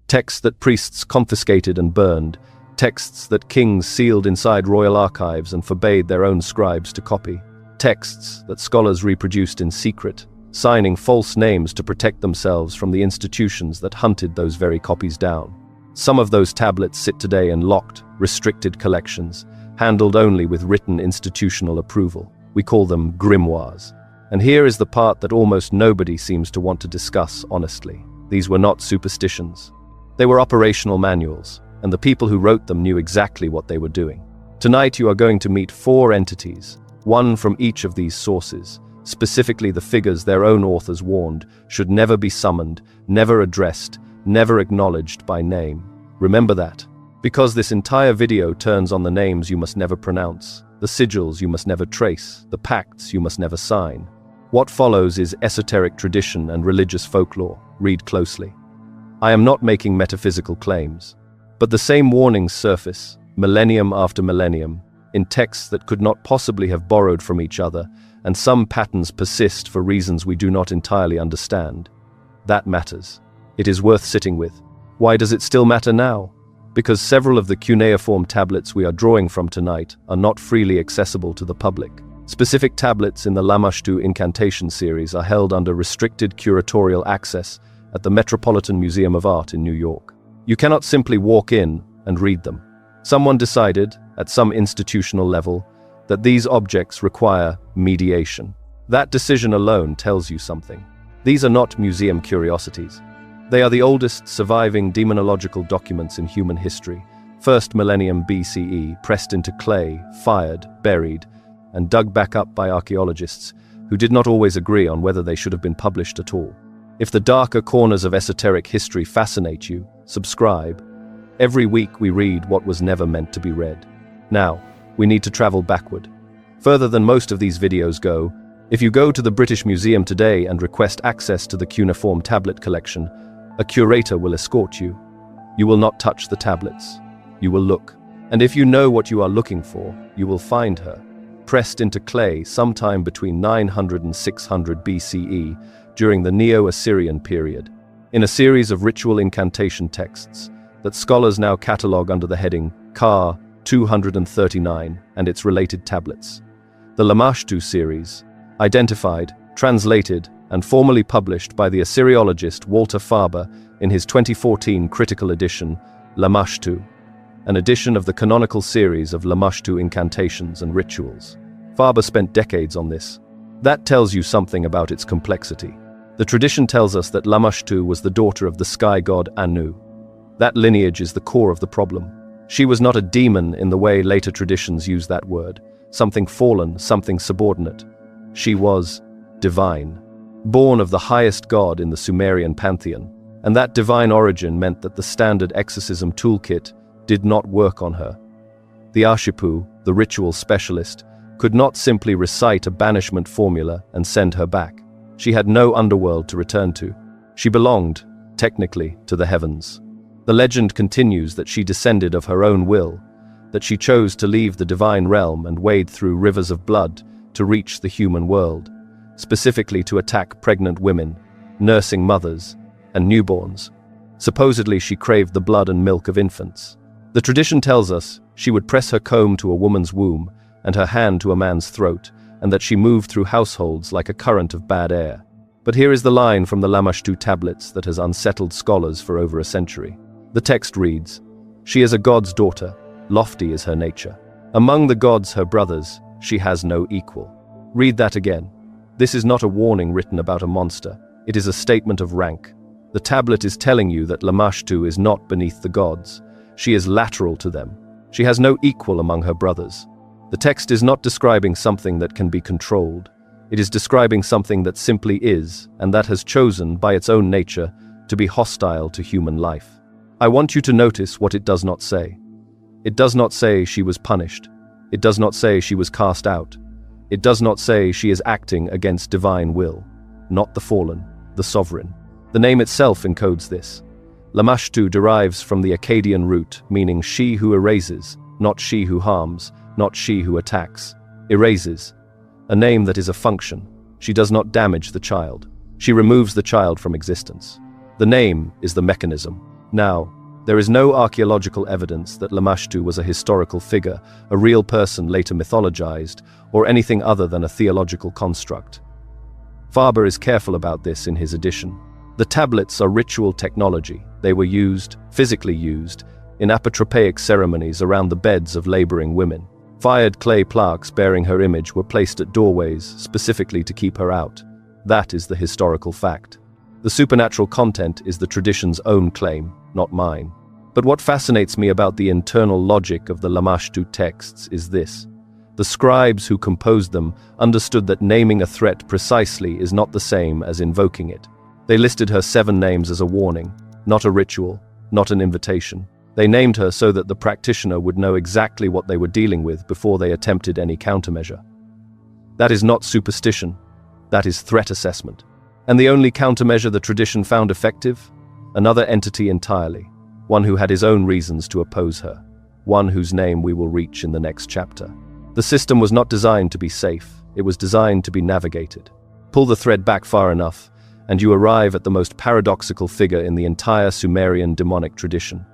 texts that priests confiscated and burned, texts that kings sealed inside royal archives and forbade their own scribes to copy, texts that scholars reproduced in secret, signing false names to protect themselves from the institutions that hunted those very copies down. Some of those tablets sit today in locked, restricted collections, handled only with written institutional approval. We call them grimoires. And here is the part that almost nobody seems to want to discuss honestly. These were not superstitions. They were operational manuals, and the people who wrote them knew exactly what they were doing. Tonight you are going to meet 4 entities, one from each of these sources, specifically the figures their own authors warned should never be summoned, never addressed, never acknowledged by name. Remember that, because this entire video turns on the names you must never pronounce, the sigils you must never trace, the pacts you must never sign. What follows is esoteric tradition and religious folklore. Read closely. I am not making metaphysical claims, but the same warnings surface, millennium after millennium, in texts that could not possibly have borrowed from each other, and some patterns persist for reasons we do not entirely understand. That matters. It is worth sitting with. Why does it still matter now? Because several of the cuneiform tablets we are drawing from tonight are not freely accessible to the public. Specific tablets in the Lamashtu incantation series are held under restricted curatorial access at the Metropolitan Museum of Art in New York. You cannot simply walk in and read them. Someone decided, at some institutional level, that these objects require mediation. That decision alone tells you something. These are not museum curiosities. They are the oldest surviving demonological documents in human history, 1st millennium BCE, pressed into clay, fired, buried, and dug back up by archaeologists who did not always agree on whether they should have been published at all. If the darker corners of esoteric history fascinate you, subscribe. Every week we read what was never meant to be read. Now, we need to travel backward. Further than most of these videos go, if you go to the British Museum today and request access to the cuneiform tablet collection, a curator will escort you. You will not touch the tablets. You will look. And if you know what you are looking for, you will find her, pressed into clay sometime between 900 and 600 BCE during the Neo-Assyrian period, in a series of ritual incantation texts that scholars now catalogue under the heading Ka 239 and its related tablets. The Lamashtu series, identified, translated, and formally published by the Assyriologist Walter Faber in his 2014 critical edition, Lamashtu, an edition of the canonical series of Lamashtu incantations and rituals. Faber spent decades on this. That tells you something about its complexity. The tradition tells us that Lamashtu was the daughter of the sky god Anu. That lineage is the core of the problem. She was not a demon in the way later traditions use that word, something fallen, something subordinate. She was divine, born of the highest god in the Sumerian pantheon, and that divine origin meant that the standard exorcism toolkit did not work on her. The Ashipu, the ritual specialist, could not simply recite a banishment formula and send her back. She had no underworld to return to. She belonged, technically, to the heavens. The legend continues that she descended of her own will, that she chose to leave the divine realm and wade through rivers of blood to reach the human world, specifically to attack pregnant women, nursing mothers, and newborns. Supposedly she craved the blood and milk of infants. The tradition tells us she would press her comb to a woman's womb and her hand to a man's throat, and that she moved through households like a current of bad air. But here is the line from the Lamashtu tablets that has unsettled scholars for over a century. The text reads, "She is a god's daughter, lofty is her nature. Among the gods, her brothers, she has no equal." Read that again. This is not a warning written about a monster. It is a statement of rank. The tablet is telling you that Lamashtu is not beneath the gods. She is lateral to them. She has no equal among her brothers. The text is not describing something that can be controlled. It is describing something that simply is, and that has chosen, by its own nature, to be hostile to human life. I want you to notice what it does not say. It does not say she was punished. It does not say she was cast out. It does not say she is acting against divine will. Not the fallen, the sovereign. The name itself encodes this. Lamashtu derives from the Akkadian root, meaning she who erases, not she who harms, not she who attacks. Erases. A name that is a function. She does not damage the child. She removes the child from existence. The name is the mechanism. Now, there is no archaeological evidence that Lamashtu was a historical figure, a real person later mythologized, or anything other than a theological construct. Faber is careful about this in his edition. The tablets are ritual technology. They were used, physically used, in apotropaic ceremonies around the beds of laboring women. Fired clay plaques bearing her image were placed at doorways, specifically to keep her out. That is the historical fact. The supernatural content is the tradition's own claim, not mine. But what fascinates me about the internal logic of the Lamashtu texts is this. The scribes who composed them understood that naming a threat precisely is not the same as invoking it. They listed her 7 names as a warning, not a ritual, not an invitation. They named her so that the practitioner would know exactly what they were dealing with before they attempted any countermeasure. That is not superstition. That is threat assessment. And the only countermeasure the tradition found effective? Another entity entirely, one who had his own reasons to oppose her, one whose name we will reach in the next chapter. The system was not designed to be safe, it was designed to be navigated. Pull the thread back far enough, and you arrive at the most paradoxical figure in the entire Sumerian demonic tradition.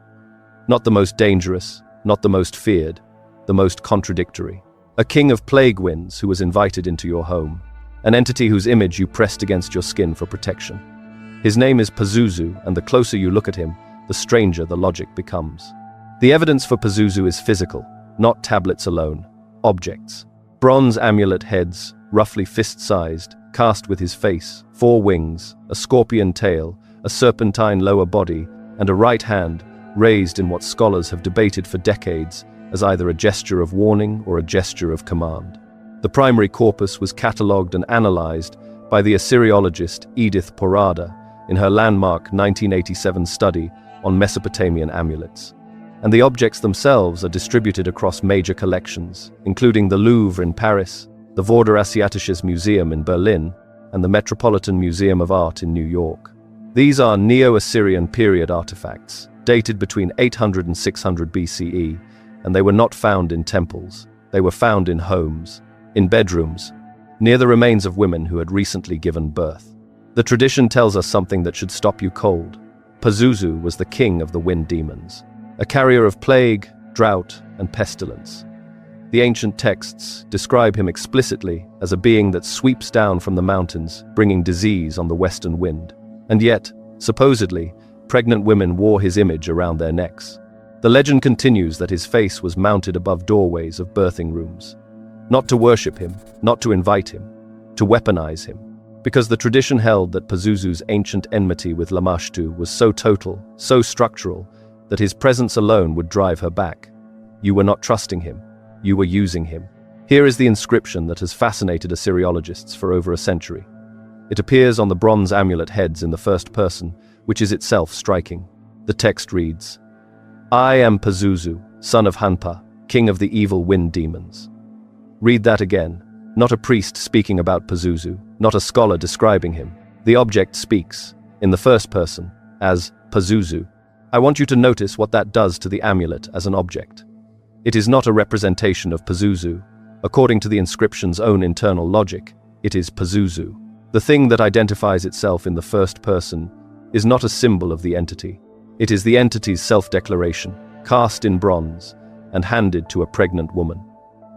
Not the most dangerous, not the most feared, the most contradictory. A king of plague winds who was invited into your home. An entity whose image you pressed against your skin for protection. His name is Pazuzu, and the closer you look at him, the stranger the logic becomes. The evidence for Pazuzu is physical, not tablets alone. Objects. Bronze amulet heads, roughly fist-sized, cast with his face, 4 wings, a scorpion tail, a serpentine lower body, and a right hand, raised in what scholars have debated for decades as either a gesture of warning or a gesture of command. The primary corpus was catalogued and analyzed by the Assyriologist Edith Porada in her landmark 1987 study on Mesopotamian amulets. And the objects themselves are distributed across major collections, including the Louvre in Paris, the Vorderasiatisches Museum in Berlin, and the Metropolitan Museum of Art in New York. These are Neo-Assyrian period artifacts, dated between 800 and 600 BCE, and they were not found in temples. They were found in homes, in bedrooms, near the remains of women who had recently given birth. The tradition tells us something that should stop you cold. Pazuzu was the king of the wind demons, a carrier of plague, drought, and pestilence. The ancient texts describe him explicitly as a being that sweeps down from the mountains, bringing disease on the western wind. And yet, supposedly, pregnant women wore his image around their necks. The legend continues that his face was mounted above doorways of birthing rooms. Not to worship him, not to invite him, to weaponize him. Because the tradition held that Pazuzu's ancient enmity with Lamashtu was so total, so structural, that his presence alone would drive her back. You were not trusting him. You were using him. Here is the inscription that has fascinated Assyriologists for over a century. It appears on the bronze amulet heads in the first person, which is itself striking. The text reads, "I am Pazuzu, son of Hanpa, king of the evil wind demons." Read that again. Not a priest speaking about Pazuzu, not a scholar describing him. The object speaks, in the first person, as Pazuzu. I want you to notice what that does to the amulet as an object. It is not a representation of Pazuzu. According to the inscription's own internal logic, it is Pazuzu. The thing that identifies itself in the first person is not a symbol of the entity. It is the entity's self-declaration, cast in bronze and handed to a pregnant woman.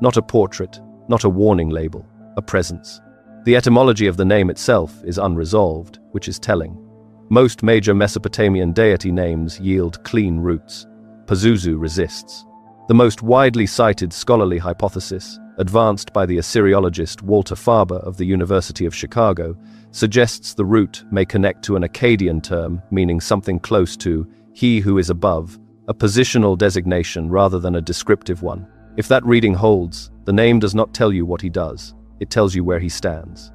Not a portrait, not a warning label, a presence. The etymology of the name itself is unresolved, which is telling. Most major Mesopotamian deity names yield clean roots. Pazuzu resists. The most widely cited scholarly hypothesis, advanced by the Assyriologist Walter Faber of the University of Chicago, suggests the root may connect to an Akkadian term meaning something close to "he who is above," a positional designation rather than a descriptive one. If that reading holds, the name does not tell you what he does, it tells you where he stands.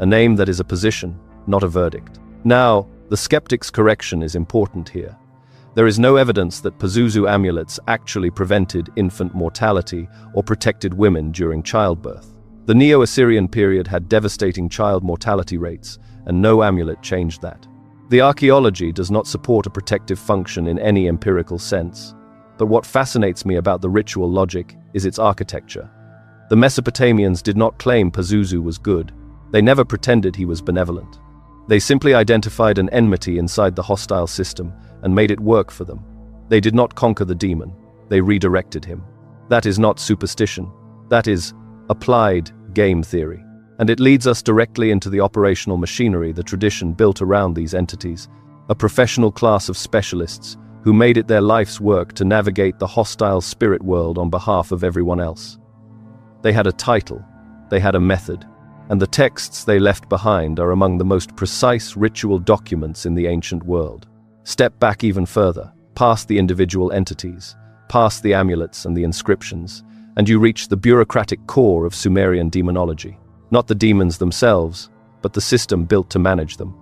A name that is a position, not a verdict. Now, the skeptic's correction is important here. There is no evidence that Pazuzu amulets actually prevented infant mortality or protected women during childbirth. The Neo-Assyrian period had devastating child mortality rates, and no amulet changed that. The archaeology does not support a protective function in any empirical sense. But what fascinates me about the ritual logic is its architecture. The Mesopotamians did not claim Pazuzu was good. They never pretended he was benevolent. They simply identified an enmity inside the hostile system and made it work for them. They did not conquer the demon, they redirected him. That is not superstition, that is applied game theory. And it leads us directly into the operational machinery the tradition built around these entities, a professional class of specialists who made it their life's work to navigate the hostile spirit world on behalf of everyone else. They had a title, they had a method, and the texts they left behind are among the most precise ritual documents in the ancient world. Step back even further, past the individual entities, past the amulets and the inscriptions, and you reach the bureaucratic core of Sumerian demonology. Not the demons themselves, but the system built to manage them.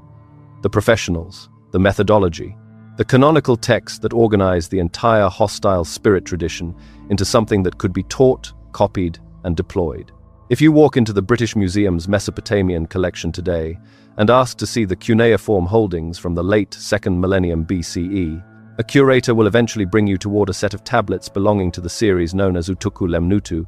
The professionals, the methodology, the canonical text that organized the entire hostile spirit tradition into something that could be taught, copied, and deployed. If you walk into the British Museum's Mesopotamian collection today and ask to see the cuneiform holdings from the late 2nd millennium BCE, a curator will eventually bring you toward a set of tablets belonging to the series known as Utukku Lemnutu,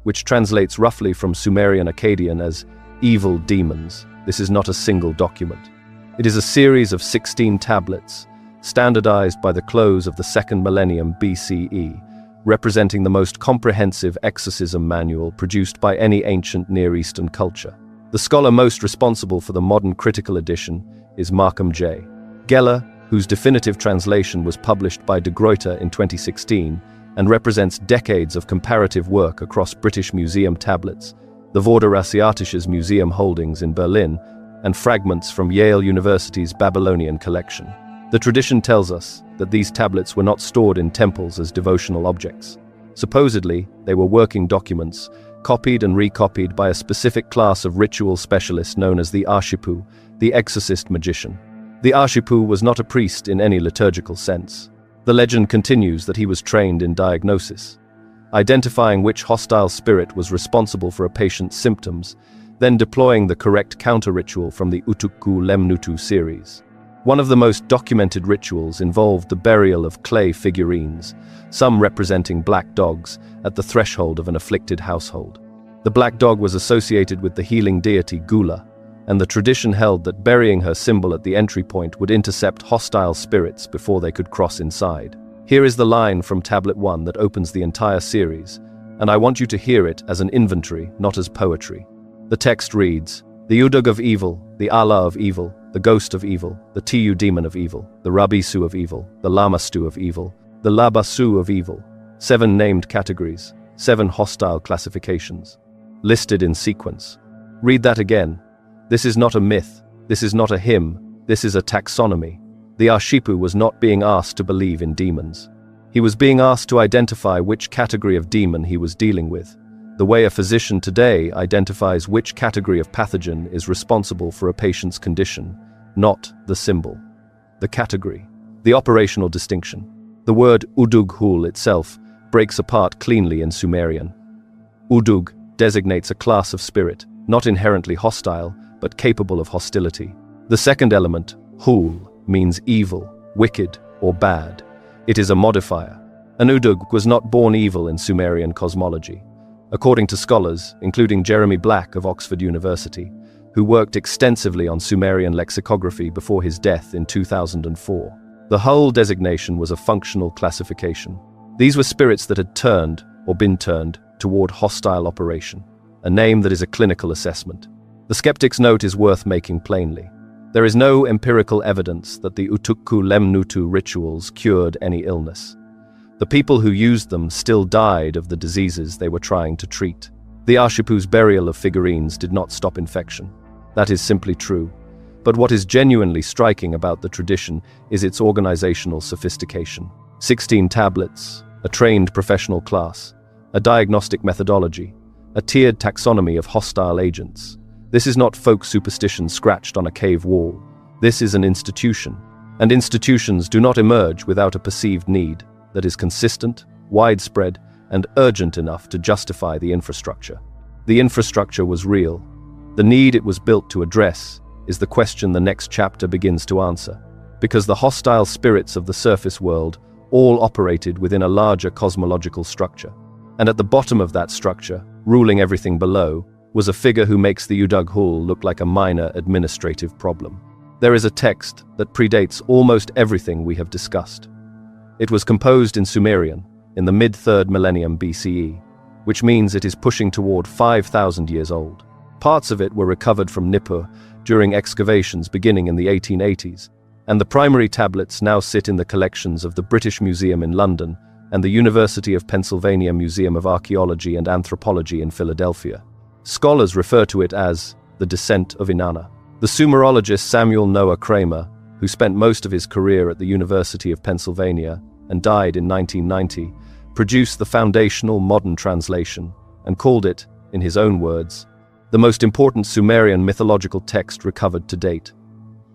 which translates roughly from Sumerian Akkadian as evil demons. This is not a single document. It is a series of 16 tablets, standardized by the close of the 2nd millennium BCE, representing the most comprehensive exorcism manual produced by any ancient Near Eastern culture. The scholar most responsible for the modern critical edition is Markham J. Geller, whose definitive translation was published by de Gruyter in 2016 and represents decades of comparative work across British Museum tablets, the Vorderasiatisches Museum holdings in Berlin, and fragments from Yale University's Babylonian collection. The tradition tells us that these tablets were not stored in temples as devotional objects. Supposedly, they were working documents, copied and recopied by a specific class of ritual specialists known as the Arshipu, the exorcist magician. The Arshipu was not a priest in any liturgical sense. The legend continues that he was trained in diagnosis, identifying which hostile spirit was responsible for a patient's symptoms, then deploying the correct counter-ritual from the Utukku Lemnutu series. One of the most documented rituals involved the burial of clay figurines, some representing black dogs, at the threshold of an afflicted household. The black dog was associated with the healing deity Gula, and the tradition held that burying her symbol at the entry point would intercept hostile spirits before they could cross inside. Here is the line from Tablet 1 that opens the entire series, and I want you to hear it as an inventory, not as poetry. The text reads, "The Udug of evil, the Allah of evil, the ghost of evil, the Tu demon of evil, the Rabisu of evil, the Lamashtu of evil, the Labasu of evil." 7 named categories, 7 hostile classifications, listed in sequence. Read that again. This is not a myth, this is not a hymn, this is a taxonomy. The Arshipu was not being asked to believe in demons. He was being asked to identify which category of demon he was dealing with, the way a physician today identifies which category of pathogen is responsible for a patient's condition, not the symbol. The category, the operational distinction. The word Udug-hul itself breaks apart cleanly in Sumerian. Udug designates a class of spirit, not inherently hostile, but capable of hostility. The second element, hul, means evil, wicked, or bad. It is a modifier. An Udug was not born evil in Sumerian cosmology. According to scholars, including Jeremy Black of Oxford University, who worked extensively on Sumerian lexicography before his death in 2004, the Hul designation was a functional classification. These were spirits that had turned, or been turned, toward hostile operation, a name that is a clinical assessment. The skeptic's note is worth making plainly. There is no empirical evidence that the Utukku Lemnutu rituals cured any illness. The people who used them still died of the diseases they were trying to treat. The Arshipu's burial of figurines did not stop infection. That is simply true. But what is genuinely striking about the tradition is its organizational sophistication. 16 tablets, a trained professional class, a diagnostic methodology, a tiered taxonomy of hostile agents. This is not folk superstition scratched on a cave wall. This is an institution. And institutions do not emerge without a perceived need that is consistent, widespread, and urgent enough to justify the infrastructure. The infrastructure was real. The need it was built to address is the question the next chapter begins to answer, because the hostile spirits of the surface world all operated within a larger cosmological structure. And at the bottom of that structure, ruling everything below, was a figure who makes the Udug-hul look like a minor administrative problem. There is a text that predates almost everything we have discussed. It was composed in Sumerian, in the mid-3rd millennium BCE, which means it is pushing toward 5,000 years old. Parts of it were recovered from Nippur during excavations beginning in the 1880s, and the primary tablets now sit in the collections of the British Museum in London and the University of Pennsylvania Museum of Archaeology and Anthropology in Philadelphia. Scholars refer to it as the Descent of Inanna. The Sumerologist Samuel Noah Kramer, who spent most of his career at the University of Pennsylvania and died in 1990, produced the foundational modern translation and called it, in his own words, the most important Sumerian mythological text recovered to date.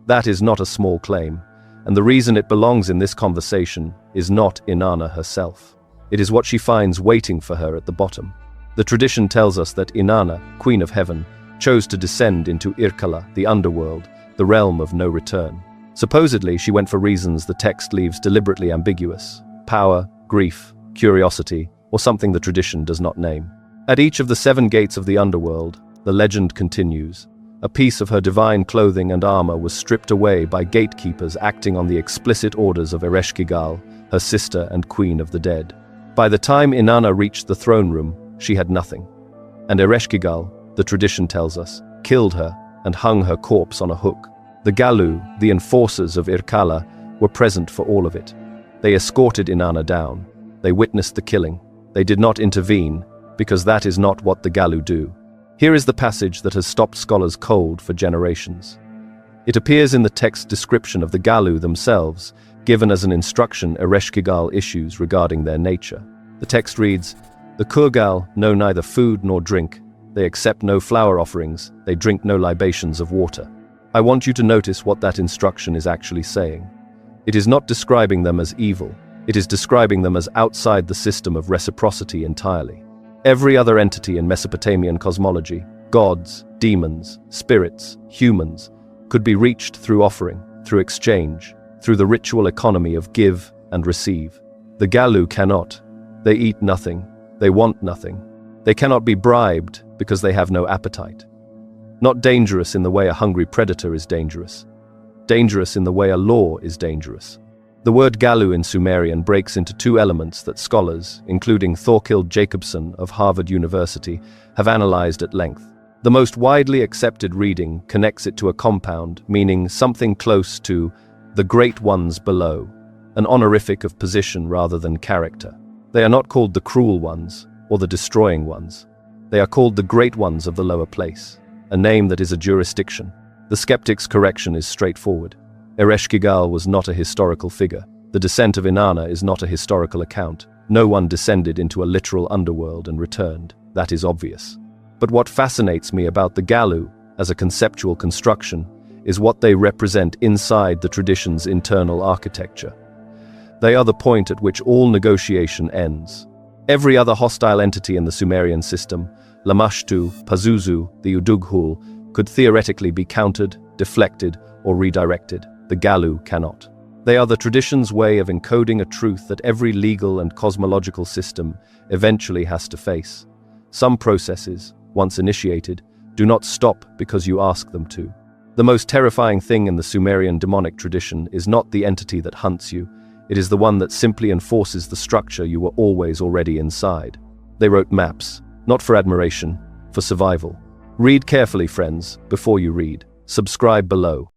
That is not a small claim, and the reason it belongs in this conversation is not Inanna herself. It is what she finds waiting for her at the bottom. The tradition tells us that Inanna, Queen of Heaven, chose to descend into Irkalla, the underworld, the realm of no return. Supposedly, she went for reasons the text leaves deliberately ambiguous: power, grief, curiosity, or something the tradition does not name. At each of the 7 gates of the underworld, the legend continues. A piece of her divine clothing and armor was stripped away by gatekeepers acting on the explicit orders of Ereshkigal, her sister and queen of the dead. By the time Inanna reached the throne room, she had nothing. And Ereshkigal, the tradition tells us, killed her and hung her corpse on a hook. The Galloo, the enforcers of Irkalla, were present for all of it. They escorted Inanna down. They witnessed the killing. They did not intervene, because that is not what the Galloo do. Here is the passage that has stopped scholars cold for generations. It appears in the text description of the Galloo themselves, given as an instruction Ereshkigal issues regarding their nature. The text reads, "The Kurgal know neither food nor drink. They accept no flower offerings. They drink no libations of water." I want you to notice what that instruction is actually saying. It is not describing them as evil. It is describing them as outside the system of reciprocity entirely. Every other entity in Mesopotamian cosmology, gods, demons, spirits, humans, could be reached through offering, through exchange, through the ritual economy of give and receive. The Galloo cannot. They eat nothing. They want nothing. They cannot be bribed because they have no appetite. Not dangerous in the way a hungry predator is dangerous. Dangerous in the way a law is dangerous. The word Galloo in Sumerian breaks into 2 elements that scholars, including Thorkild Jacobson of Harvard University, have analyzed at length. The most widely accepted reading connects it to a compound, meaning something close to the great ones below, an honorific of position rather than character. They are not called the cruel ones or the destroying ones. They are called the great ones of the lower place, a name that is a jurisdiction. The skeptic's correction is straightforward. Ereshkigal was not a historical figure. The descent of Inanna is not a historical account. No one descended into a literal underworld and returned. That is obvious. But what fascinates me about the Galloo, as a conceptual construction, is what they represent inside the tradition's internal architecture. They are the point at which all negotiation ends. Every other hostile entity in the Sumerian system, Lamashtu, Pazuzu, the Utukku, could theoretically be countered, deflected, or redirected. The Galloo cannot. They are the tradition's way of encoding a truth that every legal and cosmological system eventually has to face. Some processes, once initiated, do not stop because you ask them to. The most terrifying thing in the Sumerian demonic tradition is not the entity that hunts you, it is the one that simply enforces the structure you were always already inside. They wrote maps, not for admiration, for survival. Read carefully, friends, before you read. Subscribe below.